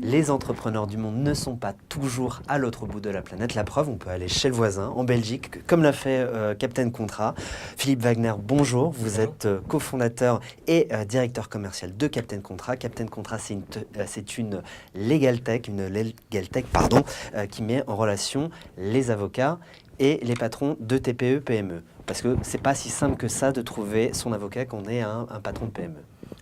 Les entrepreneurs du monde ne sont pas toujours à l'autre bout de la planète. La preuve, on peut aller chez le voisin, en Belgique, comme l'a fait Captain Contrat. Philippe Wagner, bonjour. Vous êtes cofondateur et directeur commercial de Captain Contrat. Captain Contrat, c'est une legal tech, qui met en relation les avocats et les patrons de TPE, PME. Parce que c'est pas si simple que ça de trouver son avocat quand on est un patron de PME.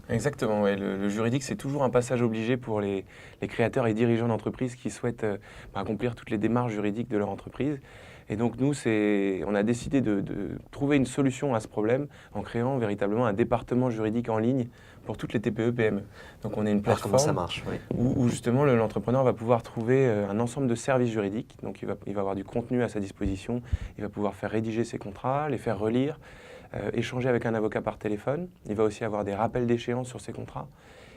Exactement, ouais. Le juridique, c'est toujours un passage obligé pour les créateurs et dirigeants d'entreprises qui souhaitent accomplir toutes les démarches juridiques de leur entreprise. Et donc nous, on a décidé de trouver une solution à ce problème en créant véritablement un département juridique en ligne pour toutes les TPE, PME. Donc on est une plateforme comment ça marche, oui. où justement l'entrepreneur va pouvoir trouver un ensemble de services juridiques. Donc il va avoir du contenu à sa disposition, il va pouvoir faire rédiger ses contrats, les faire relire, échanger avec un avocat par téléphone. Il va aussi avoir des rappels d'échéance sur ses contrats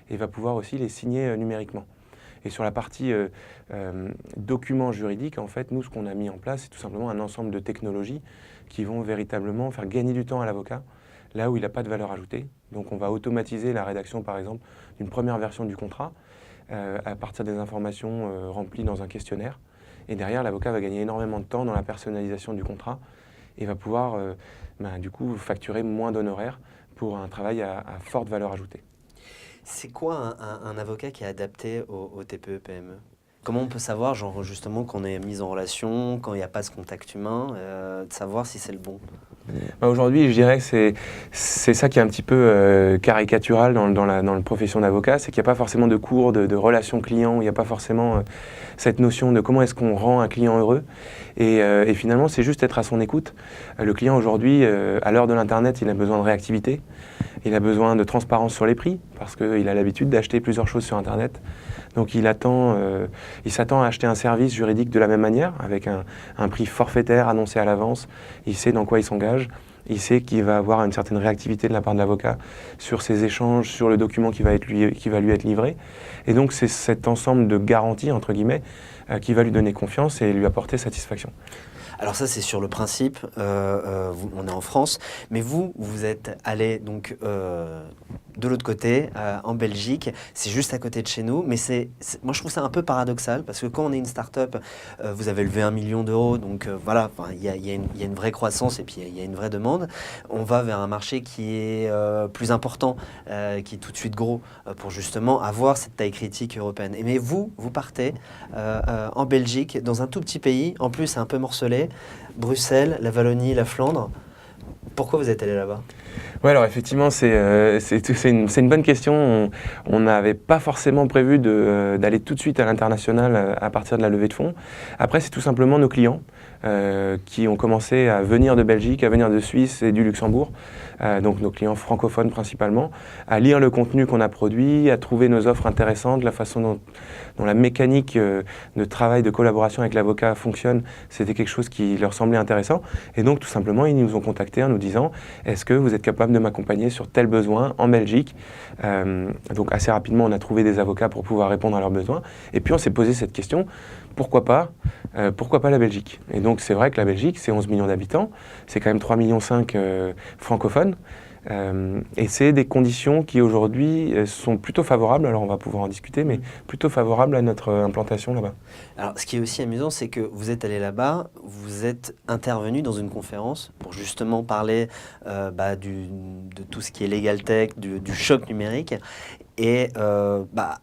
et il va pouvoir aussi les signer numériquement. Et sur la partie documents juridiques, en fait, nous, ce qu'on a mis en place, c'est tout simplement un ensemble de technologies qui vont véritablement faire gagner du temps à l'avocat, là où il n'a pas de valeur ajoutée. Donc on va automatiser la rédaction, par exemple, d'une première version du contrat à partir des informations remplies dans un questionnaire. Et derrière, l'avocat va gagner énormément de temps dans la personnalisation du contrat et va pouvoir du coup facturer moins d'honoraires pour un travail à forte valeur ajoutée. C'est quoi un avocat qui est adapté au TPE, PME ? Comment on peut savoir, genre justement, qu'on est mis en relation, quand il n'y a pas ce contact humain, de savoir si c'est le bon ? Aujourd'hui, je dirais que c'est ça qui est un petit peu caricatural dans la profession d'avocat, c'est qu'il n'y a pas forcément de cours de relations clients, il n'y a pas forcément cette notion de comment est-ce qu'on rend un client heureux. Et finalement, c'est juste être à son écoute. Le client aujourd'hui, à l'heure de l'Internet, il a besoin de réactivité, il a besoin de transparence sur les prix, parce qu'il a l'habitude d'acheter plusieurs choses sur Internet. Donc il s'attend à acheter un service juridique de la même manière, avec un prix forfaitaire annoncé à l'avance. Il sait dans quoi il s'engage. Il sait qu'il va avoir une certaine réactivité de la part de l'avocat sur ses échanges, sur le document qui va lui être livré. Et donc c'est cet ensemble de garanties, entre guillemets, qui va lui donner confiance et lui apporter satisfaction. Alors ça, c'est sur le principe, on est en France, mais vous êtes allé donc de l'autre côté, en Belgique, c'est juste à côté de chez nous, mais moi je trouve ça un peu paradoxal, parce que quand on est une start-up, vous avez levé 1 million d'euros, donc voilà, il y a une vraie croissance et puis il y a une vraie demande. On va vers un marché qui est plus important, qui est tout de suite gros, pour justement avoir cette taille critique européenne. Mais vous partez en Belgique, dans un tout petit pays, en plus c'est un peu morcelé, Bruxelles, la Wallonie, la Flandre. Pourquoi vous êtes allé là-bas ? Oui, alors effectivement, c'est une bonne question. On n'avait pas forcément prévu d'aller tout de suite à l'international à partir de la levée de fonds. Après, c'est tout simplement nos clients qui ont commencé à venir de Belgique, à venir de Suisse et du Luxembourg, donc nos clients francophones principalement, à lire le contenu qu'on a produit, à trouver nos offres intéressantes, la façon dont la mécanique de travail, de collaboration avec l'avocat fonctionne, c'était quelque chose qui leur semblait intéressant. Et donc, tout simplement, ils nous ont contactés en nous disant « Est-ce que vous êtes capable de m'accompagner sur tel besoin en Belgique ?» Donc, assez rapidement, on a trouvé des avocats pour pouvoir répondre à leurs besoins. Et puis, on s'est posé cette question « Pourquoi pas la Belgique ?» Et donc, c'est vrai que la Belgique, c'est 11 millions d'habitants, c'est quand même 3,5 millions francophones. Et c'est des conditions qui aujourd'hui sont plutôt favorables, alors on va pouvoir en discuter, mais plutôt favorables à notre implantation là-bas. Alors ce qui est aussi amusant, c'est que vous êtes allé là-bas, vous êtes intervenu dans une conférence pour justement parler de tout ce qui est legal tech, du choc numérique, et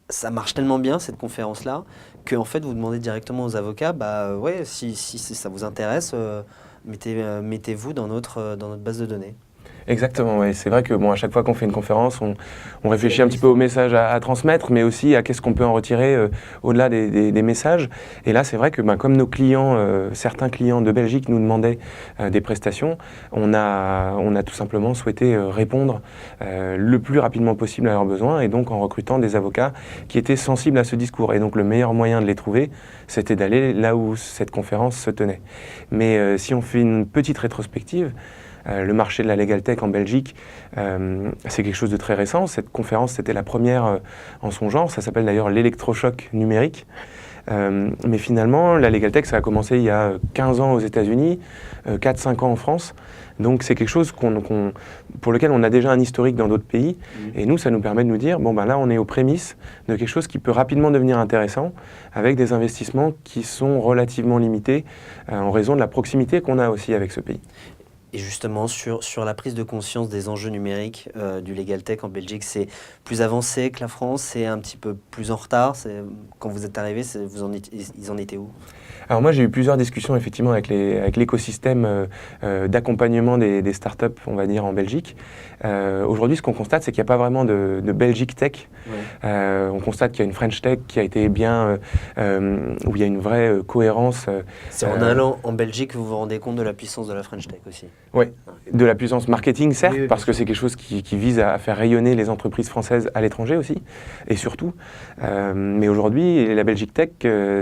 ça marche tellement bien cette conférence-là, qu'en fait vous demandez directement aux avocats, si ça vous intéresse, mettez-vous dans notre base de données. Exactement, ouais. C'est vrai que à chaque fois qu'on fait une conférence, on réfléchit un petit peu au message à transmettre, mais aussi à qu'est-ce qu'on peut en retirer au-delà des messages. Et là, c'est vrai que comme nos clients, certains clients de Belgique nous demandaient des prestations, on a tout simplement souhaité répondre le plus rapidement possible à leurs besoins, et donc en recrutant des avocats qui étaient sensibles à ce discours. Et donc le meilleur moyen de les trouver, c'était d'aller là où cette conférence se tenait. Mais si on fait une petite rétrospective, le marché de la legal tech en Belgique, c'est quelque chose de très récent. Cette conférence, c'était la première en son genre. Ça s'appelle d'ailleurs l'électrochoc numérique. Mais finalement, la Legal Tech, ça a commencé il y a 15 ans aux États-Unis, 4-5 ans en France. Donc c'est quelque chose pour lequel on a déjà un historique dans d'autres pays. Et nous, ça nous permet de nous dire, bon ben là, on est aux prémices de quelque chose qui peut rapidement devenir intéressant, avec des investissements qui sont relativement limités en raison de la proximité qu'on a aussi avec ce pays. Et justement, sur la prise de conscience des enjeux numériques du Legal Tech en Belgique, c'est plus avancé que la France, c'est un petit peu plus en retard. Quand vous êtes arrivés, ils en étaient où? Alors moi, j'ai eu plusieurs discussions effectivement avec l'écosystème d'accompagnement des startups, on va dire, en Belgique. Aujourd'hui, ce qu'on constate, c'est qu'il n'y a pas vraiment de Belgique Tech. Ouais. On constate qu'il y a une French Tech qui a été bien, où il y a une vraie cohérence. C'est en allant en Belgique que vous vous rendez compte de la puissance de la French Tech aussi. Oui, de la puissance marketing, certes, oui, parce que c'est quelque chose qui vise à faire rayonner les entreprises françaises à l'étranger aussi, et surtout. Mais aujourd'hui, la Belgique Tech,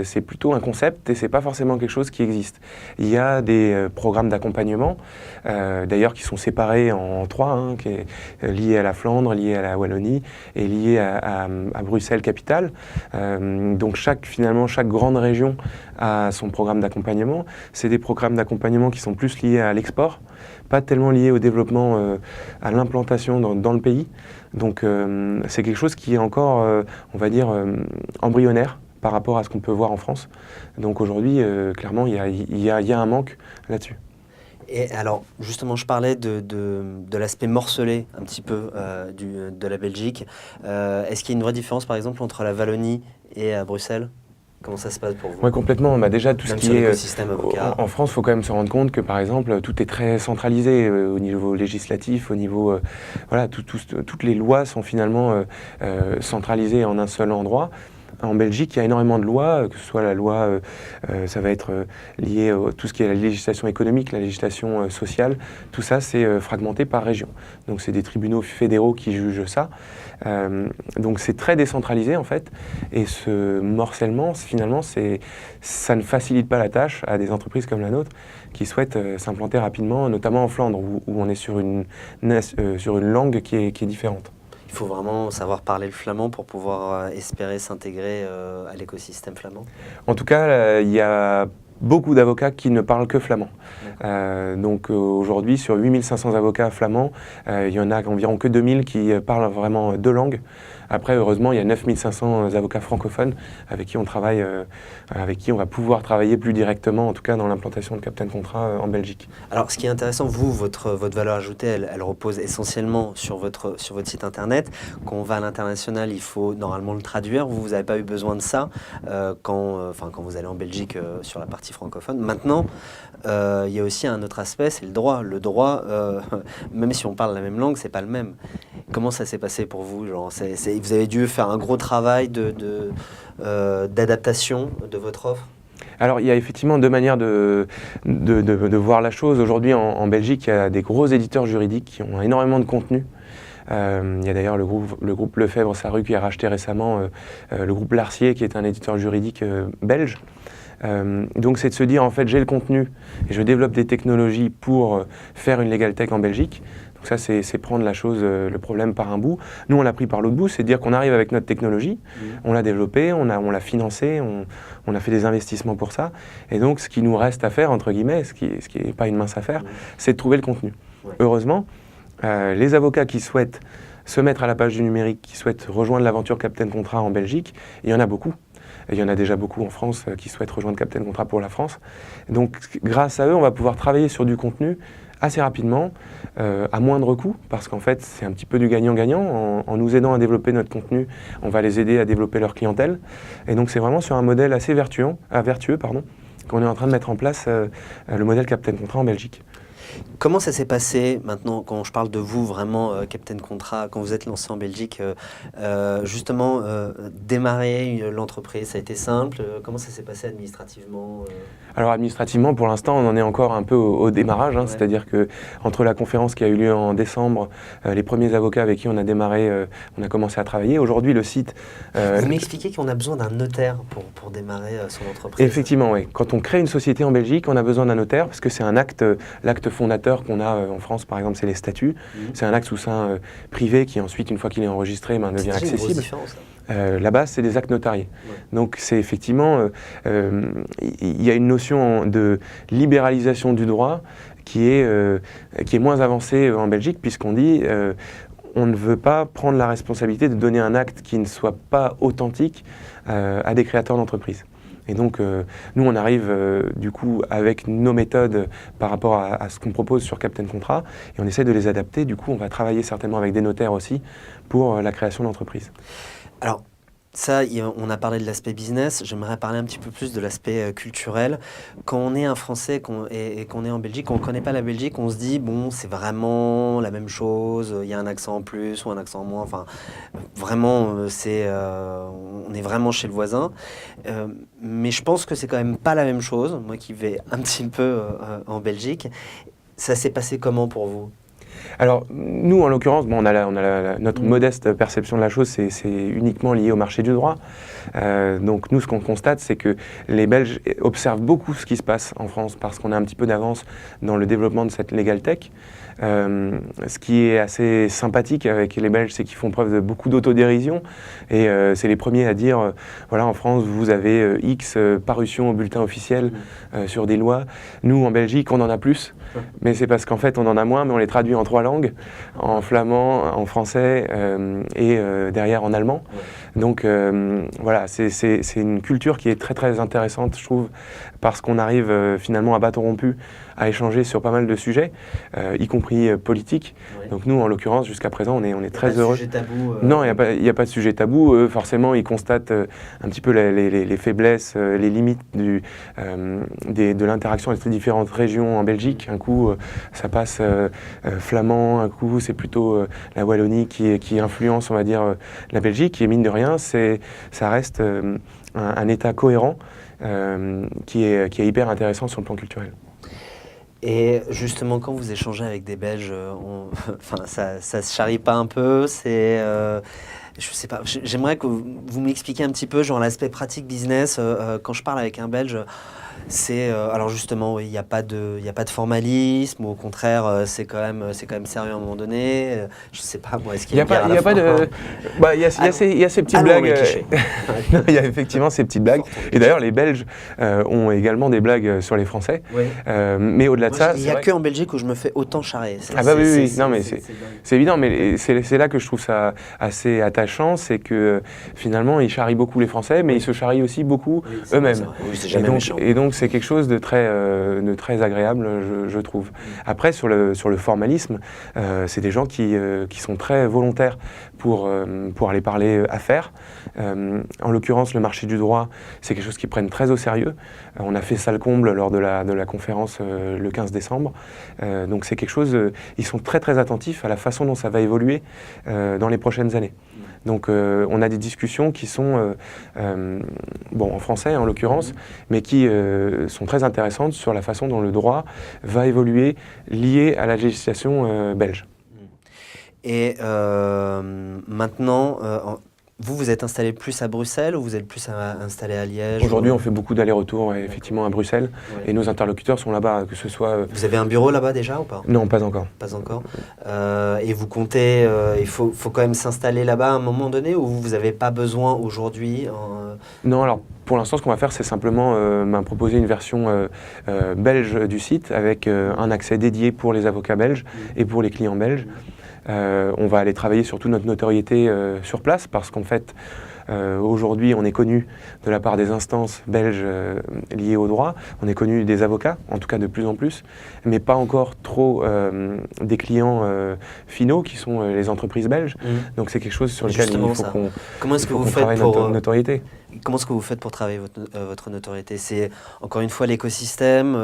c'est plutôt un concept et c'est pas forcément quelque chose qui existe. Il y a des programmes d'accompagnement, d'ailleurs qui sont séparés en trois, hein, qui est lié à la Flandre, lié à la Wallonie et lié à Bruxelles capitale. Donc chaque grande région a son programme d'accompagnement. C'est des programmes d'accompagnement qui sont plus liés à l'export, pas tellement liés au développement, à l'implantation dans le pays. Donc c'est quelque chose qui est encore, on va dire, embryonnaire par rapport à ce qu'on peut voir en France. Donc aujourd'hui, clairement, il y a un manque là-dessus. Et alors, justement, je parlais de l'aspect morcelé un petit peu de la Belgique. Est-ce qu'il y a une vraie différence, par exemple, entre la Wallonie et Bruxelles ? Comment ça se passe pour vous? Oui, complètement. Bah déjà, tout Même ce qui est en France, il faut quand même se rendre compte que, par exemple, tout est très centralisé au niveau législatif, au niveau... voilà, toutes les lois sont finalement centralisées en un seul endroit. En Belgique, il y a énormément de lois, que ce soit la loi, ça va être lié à tout ce qui est la législation économique, la législation sociale, tout ça c'est fragmenté par région. Donc c'est des tribunaux fédéraux qui jugent ça. Donc c'est très décentralisé en fait, et ce morcellement, finalement, ça ne facilite pas la tâche à des entreprises comme la nôtre qui souhaitent s'implanter rapidement, notamment en Flandre, où on est sur une langue qui est différente. Il faut vraiment savoir parler le flamand pour pouvoir espérer s'intégrer à l'écosystème flamand. En tout cas, il y a beaucoup d'avocats qui ne parlent que flamand. Donc aujourd'hui, sur 8500 avocats flamands, il y en a environ que 2000 qui parlent vraiment deux langues. Après, heureusement, il y a 9500 avocats francophones avec qui on travaille, avec qui on va pouvoir travailler plus directement, en tout cas dans l'implantation de Captain Contrat en Belgique. Alors, ce qui est intéressant, votre valeur ajoutée, elle repose essentiellement sur votre site internet. Quand on va à l'international, il faut normalement le traduire. Vous n'avez pas eu besoin de ça quand vous allez en Belgique sur la partie francophone. Maintenant, il y a aussi un autre aspect, c'est le droit. Le droit, même si on parle la même langue, c'est pas le même. Comment ça s'est passé pour vous? Vous avez dû faire un gros travail d'adaptation de votre offre? Alors, il y a effectivement deux manières de voir la chose. Aujourd'hui, en Belgique, il y a des gros éditeurs juridiques qui ont énormément de contenu. Il y a d'ailleurs le groupe Lefebvre-Sarrut qui a racheté récemment le groupe Larcier, qui est un éditeur juridique belge. Donc c'est de se dire, en fait, j'ai le contenu et je développe des technologies pour faire une Legal Tech en Belgique. Donc ça, c'est prendre la chose, le problème par un bout. Nous, on l'a pris par l'autre bout, c'est dire qu'on arrive avec notre technologie, on l'a développée, on l'a financée, on a fait des investissements pour ça. Et donc, ce qui nous reste à faire, entre guillemets, ce qui n'est pas une mince affaire, c'est de trouver le contenu. Ouais. Heureusement, les avocats qui souhaitent se mettre à la page du numérique, qui souhaitent rejoindre l'aventure Captain Contrat en Belgique, il y en a beaucoup. Et il y en a déjà beaucoup en France qui souhaitent rejoindre Captain Contrat pour la France. Donc, grâce à eux, on va pouvoir travailler sur du contenu assez rapidement, à moindre coût, parce qu'en fait, c'est un petit peu du gagnant-gagnant. En nous aidant à développer notre contenu, on va les aider à développer leur clientèle. Et donc, c'est vraiment sur un modèle assez vertueux, qu'on est en train de mettre en place le modèle Captain Contrat en Belgique. Comment ça s'est passé maintenant, quand je parle de vous, vraiment, Captain Contrat, quand vous êtes lancé en Belgique, justement, démarrer l'entreprise, ça a été simple? Comment ça s'est passé administrativement? Alors administrativement, pour l'instant, on en est encore un peu au démarrage, hein, ouais. C'est-à-dire que entre la conférence qui a eu lieu en décembre, les premiers avocats avec qui on a démarré, on a commencé à travailler. Aujourd'hui, le site... Vous m'expliquez qu'on a besoin d'un notaire pour démarrer son entreprise? Effectivement, oui. Quand on crée une société en Belgique, on a besoin d'un notaire parce que c'est l'acte fondateur fondateur qu'on a en France, par exemple, c'est les statuts. C'est un acte sous seing privé qui ensuite, une fois qu'il est enregistré, devient accessible. Là-bas, c'est des actes notariés. Ouais. Donc c'est effectivement, il y a une notion de libéralisation du droit qui est moins avancée en Belgique, puisqu'on dit on ne veut pas prendre la responsabilité de donner un acte qui ne soit pas authentique à des créateurs d'entreprises. Et donc, nous, on arrive du coup avec nos méthodes par rapport à ce qu'on propose sur Captain Contrat, et on essaie de les adapter. Du coup, on va travailler certainement avec des notaires aussi pour la création d'entreprises. Alors, ça, on a parlé de l'aspect business, j'aimerais parler un petit peu plus de l'aspect culturel. Quand on est un Français et qu'on est en Belgique, qu'on ne connaît pas la Belgique, on se dit, bon, c'est vraiment la même chose, il y a un accent en plus ou un accent en moins, enfin, vraiment, on est vraiment chez le voisin. Mais je pense que c'est quand même pas la même chose, moi qui vais un petit peu en Belgique. Ça s'est passé comment pour vous ? Alors, nous, en l'occurrence, bon, notre modeste perception de la chose, c'est uniquement lié au marché du droit. Donc, nous, ce qu'on constate, c'est que les Belges observent beaucoup ce qui se passe en France parce qu'on a un petit peu d'avance dans le développement de cette legal tech. Ce qui est assez sympathique avec les Belges, c'est qu'ils font preuve de beaucoup d'autodérision et c'est les premiers à dire voilà, en France vous avez X parutions au bulletin officiel sur des lois. Nous en Belgique on en a plus, mais c'est parce qu'en fait on en a moins, mais on les traduit en 3 langues, en flamand, en français et derrière en allemand. Donc voilà, c'est une culture qui est très très intéressante, je trouve, parce qu'on arrive finalement à bâton rompu à échanger sur pas mal de sujets, y compris politiques. Oui. Donc nous, en l'occurrence, jusqu'à présent, on est très heureux. Il n'y a pas de sujet tabou Non, il n'y a pas de sujet tabou. Forcément, ils constatent un petit peu les faiblesses, les limites de l'interaction entre les différentes régions en Belgique. Un coup, ça passe flamand, un coup, c'est plutôt la Wallonie qui influence, on va dire, la Belgique. Et mine de rien, ça reste un État cohérent qui est hyper intéressant sur le plan culturel. Et justement, quand vous échangez avec des Belges, ça se charrie pas un peu, je sais pas, j'aimerais que vous m'expliquiez un petit peu, genre l'aspect pratique business, quand je parle avec un Belge, c'est, alors justement, oui, il n'y a pas de formalisme, ou au contraire, c'est quand même sérieux à un moment donné, je sais pas, moi, est-ce qu'il y a pas de... Il y a ces petites blagues, il y a effectivement ces petites blagues, et d'ailleurs, les Belges ont également des blagues sur les Français, oui. Mais au-delà de ça... Il n'y a qu'en Belgique où je me fais autant charrer. Oui, non, mais c'est évident, mais c'est là que je trouve ça assez attachant, c'est que finalement, ils charrient beaucoup les Français, mais ils se charrient aussi beaucoup eux-mêmes. Oui, c'est jamais méchant. Et donc, c'est quelque chose de très agréable, je trouve. Après, sur le formalisme, c'est des gens qui sont très volontaires pour aller parler affaires. En l'occurrence, le marché du droit, c'est quelque chose qu'ils prennent très au sérieux. On a fait salle comble lors de la conférence le 15 décembre. Donc, c'est quelque chose... ils sont très, très attentifs à la façon dont ça va évoluer dans les prochaines années. Donc on a des discussions qui sont, en français en l'occurrence, mais qui sont très intéressantes sur la façon dont le droit va évoluer lié à la législation belge. Et maintenant, vous êtes installé plus à Bruxelles ou vous êtes plus installé à Liège? Aujourd'hui, on fait beaucoup d'allers-retours effectivement à Bruxelles, et nos interlocuteurs sont là-bas, que ce soit... Vous avez un bureau là-bas déjà ou pas? Non, pas encore. Pas encore. Et vous comptez, il faut quand même s'installer là-bas à un moment donné, ou vous n'avez pas besoin aujourd'hui Non, alors pour l'instant, ce qu'on va faire, c'est simplement proposer une version belge du site avec un accès dédié pour les avocats belges et pour les clients belges. On va aller travailler sur toute notre notoriété sur place parce qu'en fait, aujourd'hui, on est connu de la part des instances belges liées au droit. On est connu des avocats, en tout cas de plus en plus, mais pas encore trop des clients finaux qui sont les entreprises belges. Donc c'est quelque chose sur lequel il faut qu'on travaille notre notoriété. Comment est-ce que vous faites pour travailler votre notoriété? C'est encore une fois l'écosystème,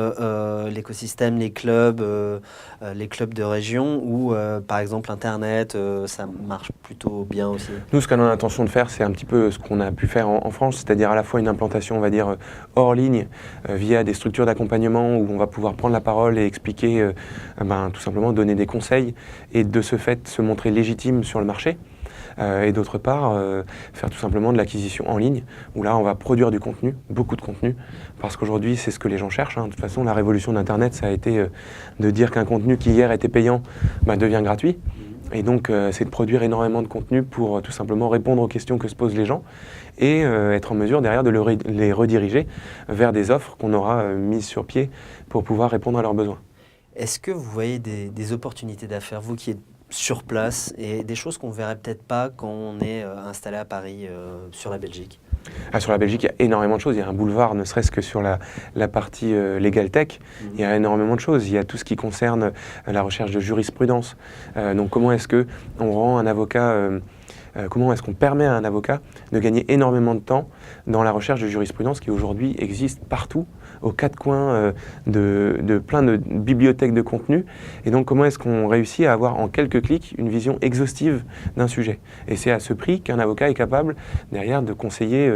les clubs de région, ou par exemple Internet, ça marche plutôt bien aussi? Nous, ce qu'on a l'intention de faire, c'est un petit peu ce qu'on a pu faire en France, c'est-à-dire à la fois une implantation, on va dire, hors ligne, via des structures d'accompagnement où on va pouvoir prendre la parole et expliquer, tout simplement donner des conseils et de ce fait se montrer légitime sur le marché. et d'autre part, faire tout simplement de l'acquisition en ligne, où là, on va produire du contenu, beaucoup de contenu, parce qu'aujourd'hui, c'est ce que les gens cherchent. De toute façon, la révolution d'Internet, ça a été de dire qu'un contenu qui hier était payant devient gratuit. Et donc, c'est de produire énormément de contenu pour tout simplement répondre aux questions que se posent les gens et être en mesure derrière de les rediriger vers des offres qu'on aura mises sur pied pour pouvoir répondre à leurs besoins. Est-ce que vous voyez des opportunités d'affaires, vous qui êtes sur place, et des choses qu'on ne verrait peut-être pas quand on est installé à Paris, sur la Belgique? Sur la Belgique, il y a énormément de choses. Il y a un boulevard, ne serait-ce que sur la partie legal tech. Il y a énormément de choses. Il y a tout ce qui concerne la recherche de jurisprudence. Donc comment est-ce qu'on rend un avocat... comment est-ce qu'on permet à un avocat de gagner énormément de temps dans la recherche de jurisprudence qui aujourd'hui existe partout, aux quatre coins de plein de bibliothèques de contenu. Et donc comment est-ce qu'on réussit à avoir en quelques clics une vision exhaustive d'un sujet. Et c'est à ce prix qu'un avocat est capable derrière de conseiller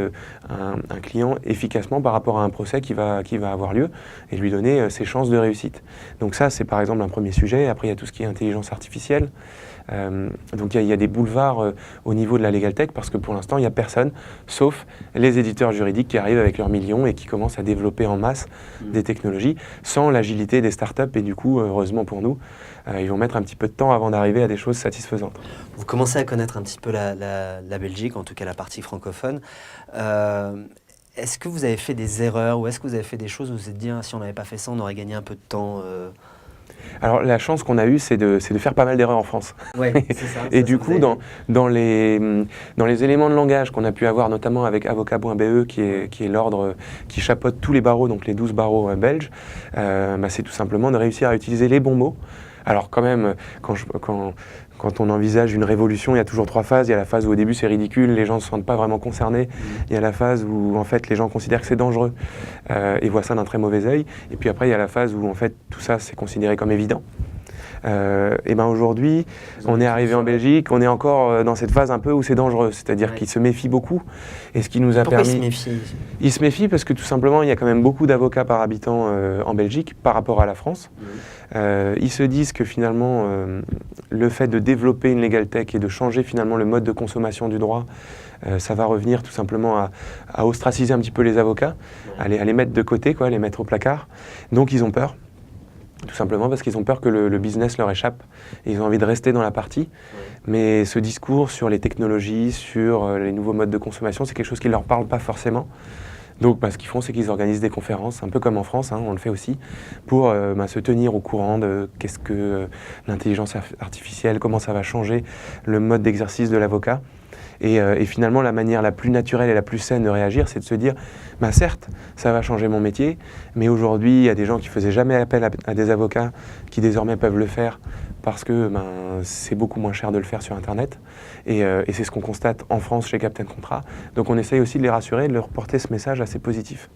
un client efficacement par rapport à un procès qui va avoir lieu et lui donner ses chances de réussite. Donc ça, c'est par exemple un premier sujet. Après, il y a tout ce qui est intelligence artificielle. Donc il y a des boulevards au niveau de la legal tech parce que pour l'instant il n'y a personne sauf les éditeurs juridiques qui arrivent avec leurs millions et qui commencent à développer en masse des technologies sans l'agilité des startups et du coup heureusement pour nous ils vont mettre un petit peu de temps avant d'arriver à des choses satisfaisantes. Vous commencez à connaître un petit peu la Belgique, en tout cas la partie francophone. Est-ce que vous avez fait des erreurs ou est-ce que vous avez fait des choses où vous vous êtes dit si on n'avait pas fait ça on aurait gagné un peu de temps Alors la chance qu'on a eue, c'est de faire pas mal d'erreurs en France. Ouais, c'est ça. Et du coup, dans les éléments de langage qu'on a pu avoir, notamment avec avocat.be, qui est l'ordre qui chapeaute tous les barreaux, donc les 12 barreaux belges, c'est tout simplement de réussir à utiliser les bons mots. Alors quand même, quand on envisage une révolution, il y a toujours 3 phases. Il y a la phase où au début c'est ridicule, les gens ne se sentent pas vraiment concernés. Il y a la phase où en fait les gens considèrent que c'est dangereux et voient ça d'un très mauvais œil. Et puis après il y a la phase où en fait tout ça c'est considéré comme évident. Et aujourd'hui, on est arrivé en Belgique, on est encore dans cette phase un peu où c'est dangereux, c'est-à-dire qu'ils se méfient beaucoup. Et ce qui nous a Pourquoi permis... ils se méfient? Ils se méfient parce que tout simplement, il y a quand même beaucoup d'avocats par habitant en Belgique par rapport à la France. Ils se disent que finalement, le fait de développer une legal tech et de changer finalement le mode de consommation du droit, ça va revenir tout simplement à ostraciser un petit peu les avocats, à les mettre de côté, à les mettre au placard. Donc ils ont peur. Tout simplement parce qu'ils ont peur que le business leur échappe et ils ont envie de rester dans la partie. Mais ce discours sur les technologies, sur les nouveaux modes de consommation, c'est quelque chose qui ne leur parle pas forcément. Donc ce qu'ils font, c'est qu'ils organisent des conférences, un peu comme en France, on le fait aussi, pour se tenir au courant de qu'est-ce que l'intelligence artificielle, comment ça va changer le mode d'exercice de l'avocat. Et finalement, la manière la plus naturelle et la plus saine de réagir, c'est de se dire, certes, ça va changer mon métier, mais aujourd'hui, il y a des gens qui ne faisaient jamais appel à des avocats qui désormais peuvent le faire parce que c'est beaucoup moins cher de le faire sur Internet. Et c'est ce qu'on constate en France chez Captain Contrat. Donc on essaye aussi de les rassurer et de leur porter ce message assez positif.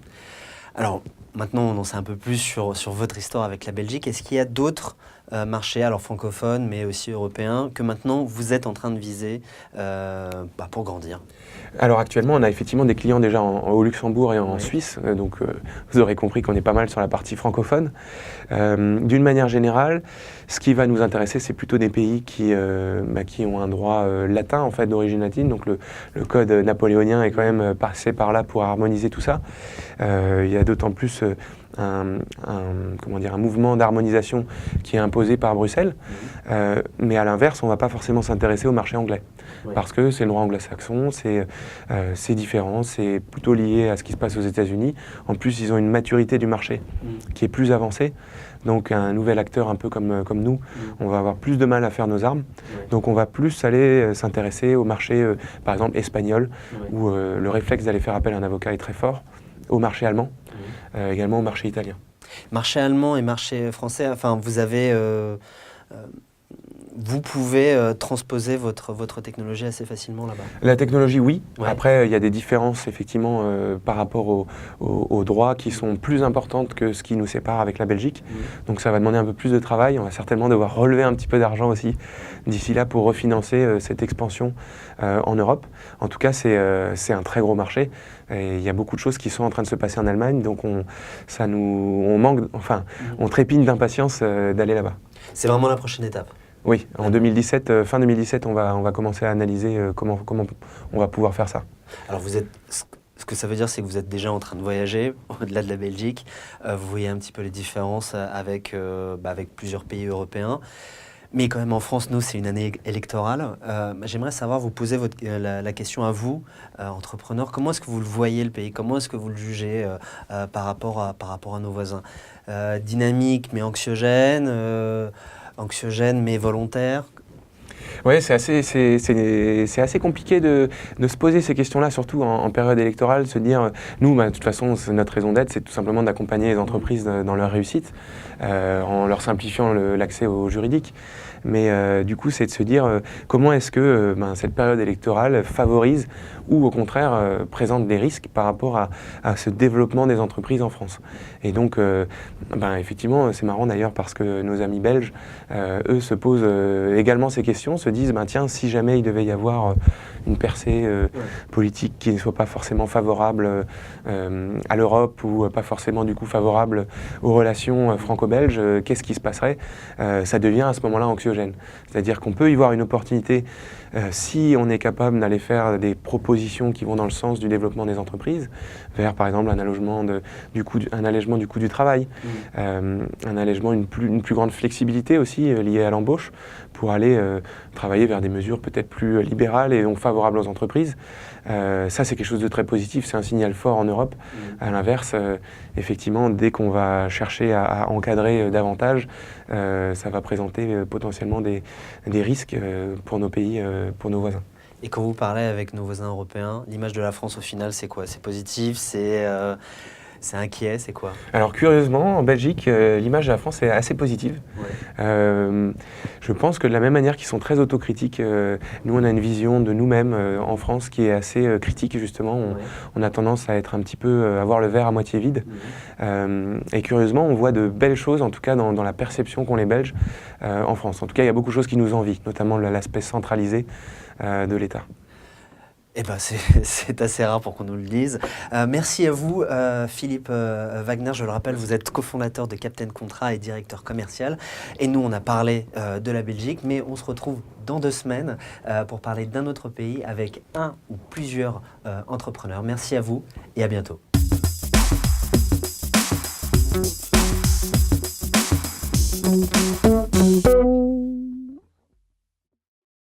Alors, maintenant, on en sait un peu plus sur votre histoire avec la Belgique. Est-ce qu'il y a d'autres marchés, alors francophones, mais aussi européens, que maintenant vous êtes en train de viser pour grandir? Alors actuellement, on a effectivement des clients déjà au Luxembourg et en Suisse, donc vous aurez compris qu'on est pas mal sur la partie francophone. D'une manière générale, ce qui va nous intéresser, c'est plutôt des pays qui ont un droit latin, en fait, d'origine latine, donc le code napoléonien est quand même passé par là pour harmoniser tout ça. Il y a d'autant plus un mouvement d'harmonisation qui est imposé par Bruxelles, mais à l'inverse, on ne va pas forcément s'intéresser au marché anglais, parce que c'est le droit anglo-saxon, c'est différent, c'est plutôt lié à ce qui se passe aux États-Unis. En plus, ils ont une maturité du marché qui est plus avancée, donc un nouvel acteur un peu comme nous, on va avoir plus de mal à faire nos armes, donc on va plus aller s'intéresser au marché, par exemple, espagnol, où le réflexe d'aller faire appel à un avocat est très fort, au marché allemand, également au marché italien. Marché allemand et marché français, enfin vous avez... vous pouvez transposer votre technologie assez facilement là-bas? La technologie, oui. Ouais. Après, il y a des différences, effectivement, par rapport aux droits qui sont plus importantes que ce qui nous sépare avec la Belgique. Donc ça va demander un peu plus de travail. On va certainement devoir relever un petit peu d'argent aussi d'ici là pour refinancer cette expansion en Europe. En tout cas, c'est un très gros marché. Et il y a beaucoup de choses qui sont en train de se passer en Allemagne. Donc on trépigne d'impatience d'aller là-bas. C'est vraiment la prochaine étape? Oui, en 2017, fin 2017, on va commencer à analyser comment on va pouvoir faire ça. Alors ce que ça veut dire, c'est que vous êtes déjà en train de voyager au-delà de la Belgique. Vous voyez un petit peu les différences avec plusieurs pays européens. Mais quand même, en France, nous, c'est une année électorale. J'aimerais savoir, vous poser la question à vous, entrepreneurs. Comment est-ce que vous le voyez, le pays? Comment est-ce que vous le jugez par rapport à nos voisins? Dynamique mais anxiogène, anxiogène mais volontaire? Oui, c'est assez compliqué de se poser ces questions-là, surtout en période électorale, se dire, nous, de toute façon, notre raison d'être, c'est tout simplement d'accompagner les entreprises dans leur réussite, en leur simplifiant l'accès au juridique. Mais du coup, c'est de se dire comment est-ce que cette période électorale favorise ou au contraire présente des risques par rapport à ce développement des entreprises en France. Et donc, effectivement, c'est marrant d'ailleurs parce que nos amis belges, eux, se posent également ces questions, se disent, tiens, si jamais il devait y avoir une percée politique qui ne soit pas forcément favorable à l'Europe ou pas forcément du coup favorable aux relations franco-belges, qu'est-ce qui se passerait? Ça devient à ce moment-là anxiogène. C'est-à-dire qu'on peut y voir une opportunité si on est capable d'aller faire des propositions qui vont dans le sens du développement des entreprises, vers par exemple un allègement du coût du travail, un allègement, une plus grande flexibilité aussi liée à l'embauche, pour aller travailler vers des mesures peut-être plus libérales et donc favorables aux entreprises. Ça, c'est quelque chose de très positif, c'est un signal fort en Europe. À l'inverse, effectivement, dès qu'on va chercher à encadrer davantage, ça va présenter potentiellement des risques pour nos pays, pour nos voisins. Et quand vous parlez avec nos voisins européens, l'image de la France au final, c'est quoi? C'est positif, c'est inquiet, c'est quoi? Alors curieusement, en Belgique, l'image de la France est assez positive. Ouais. Je pense que de la même manière qu'ils sont très autocritiques, nous on a une vision de nous-mêmes en France qui est assez critique justement. On a tendance à être un petit peu, à voir le verre à moitié vide. Et curieusement, on voit de belles choses, en tout cas dans la perception qu'ont les Belges en France. En tout cas, il y a beaucoup de choses qui nous envient, notamment l'aspect centralisé de l'État. Eh ben, c'est assez rare pour qu'on nous le dise. Merci à vous, Philippe Wagner. Je le rappelle, vous êtes cofondateur de Captain Contrat et directeur commercial. Et nous, on a parlé de la Belgique, mais on se retrouve dans 2 semaines pour parler d'un autre pays avec un ou plusieurs entrepreneurs. Merci à vous et à bientôt.